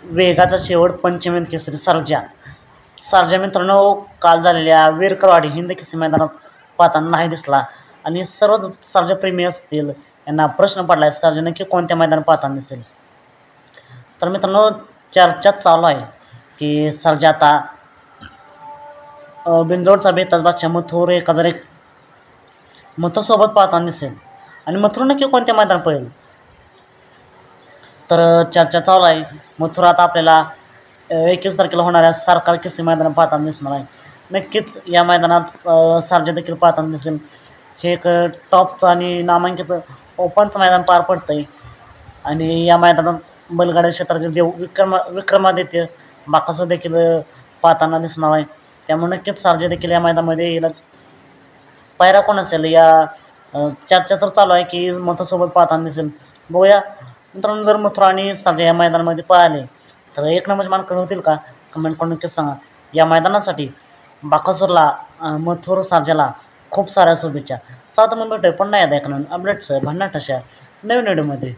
वेगाचा शेवट पंचमेंत केसरी सर्जा मित्रांनो काल झालेल्या विरकरवाडी हिंद केसरी मैदानात पाहताना नाही दिसला आणि सर्वच सर्जा प्रेमी असतील यांना प्रश्न पडला आहे सर्जा नक्की कोणत्या मैदानात पाहताना दिसेल. तर मित्रांनो चर्चा चालू आहे की सर्जा आता बिंजोडचा बेताज बादशाह मथुर 1001 मथुरसोबत पाहताना दिसेल आणि मथुर नक्की कोणत्या मैदानात पळेल. तर चर्चा चालू आहे मथुर आता आपल्याला 21 तारखेला होणाऱ्या सरकार केसरी मैदानात पाहताना दिसणार आहे. नक्कीच या मैदानात सर्जा देखील पाहताना दिसेल. हे एक टॉपचं आणि नामांकित ओपनचं मैदान पार पडतं आहे आणि या मैदानात बैलगाड्या क्षेत्रातील देव विक्रमादित्य बाकासूर देखील पाहताना दिसणार आहे. त्यामुळे नक्कीच सर्जा देखील या मैदानामध्ये येईलच. पायरा कोण असेल या चर्चा तर चालू आहे की मथुरसोबत पाहताना दिसेल. बघूया मित्रांनो जर मथुर आणि सर्जा या मैदानामध्ये पळाले तर एक नंबरचे मानकरी होतील का कमेंट करून नक्कीच सांगा. या मैदानासाठी बाकासूरला मथुर सर्जाला खूप साऱ्या शुभेच्छा. चला तर मग भेटूया पुन्हा एकदा एका नवीन अपडेट्स भन्नाट अशा नवीन व्हिडिओमध्ये.